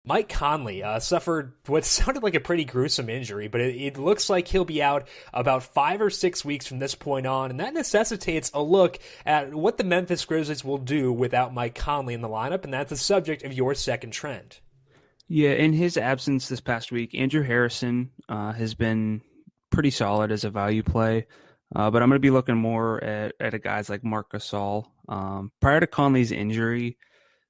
Mike Conley suffered what sounded like a pretty gruesome injury, but it looks like he'll be out about 5 or 6 weeks from this point on, and that necessitates a look at what the Memphis Grizzlies will do without Mike Conley in the lineup, and that's the subject of your second trend. Yeah, in his absence this past week, Andrew Harrison has been pretty solid as a value play, but I'm going to be looking more at a guys like Marc Gasol. Prior to Conley's injury,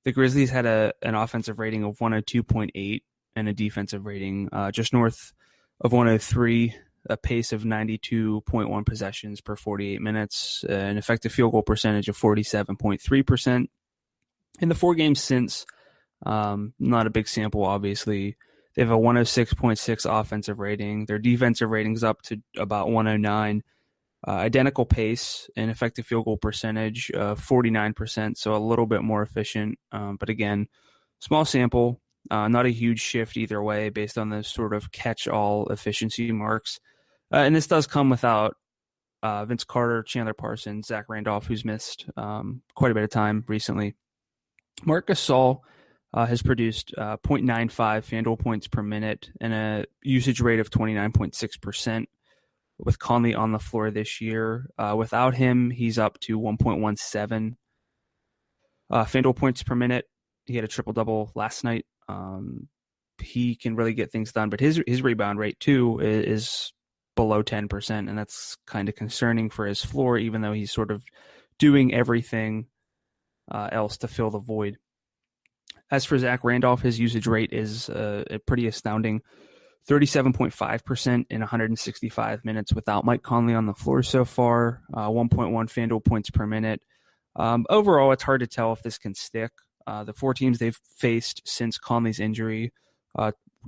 the Grizzlies had an offensive rating of 102.8 and a defensive rating just north of 103, a pace of 92.1 possessions per 48 minutes, an effective field goal percentage of 47.3%. In the 4 games since, not a big sample, obviously, they have a 106.6 offensive rating. Their defensive rating's up to about 109. Identical pace and effective field goal percentage of 49%, so a little bit more efficient. But again, small sample, not a huge shift either way based on the sort of catch-all efficiency marks. And this does come without Vince Carter, Chandler Parsons, Zach Randolph, who's missed quite a bit of time recently. Marc Gasol has produced 0.95 FanDuel points per minute and a usage rate of 29.6%. With Conley on the floor this year. Without him, he's up to 1.17 FanDuel points per minute. He had a triple-double last night. He can really get things done, but his rebound rate, too, is below 10%, and that's kind of concerning for his floor, even though he's sort of doing everything else to fill the void. As for Zach Randolph, his usage rate is pretty astounding. 37.5% in 165 minutes without Mike Conley on the floor so far, 1.1 FanDuel points per minute. Overall, it's hard to tell if this can stick. The 4 teams they've faced since Conley's injury,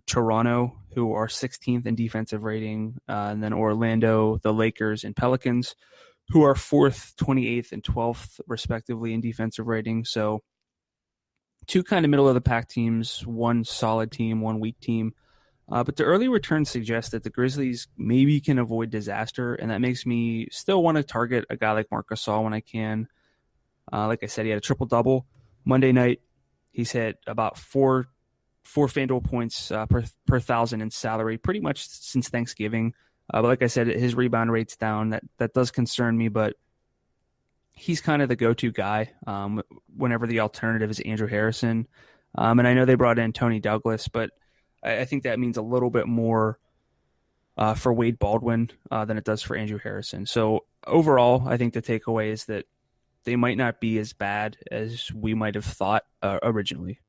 Toronto, who are 16th in defensive rating, and then Orlando, the Lakers, and Pelicans, who are 4th, 28th, and 12th, respectively, in defensive rating. So 2 kind of middle-of-the-pack teams, 1 solid team, 1 weak team. But the early returns suggest that the Grizzlies maybe can avoid disaster, and that makes me still want to target a guy like Marc Gasol when I can. Like I said, he had a triple-double. Monday night, he's hit about four FanDuel points per 1,000 in salary, pretty much since Thanksgiving. But like I said, his rebound rate's down. That does concern me, but he's kind of the go-to guy whenever the alternative is Andrew Harrison. And I know they brought in Tony Douglas, but I think that means a little bit more for Wade Baldwin than it does for Andrew Harrison. So overall, I think the takeaway is that they might not be as bad as we might have thought originally.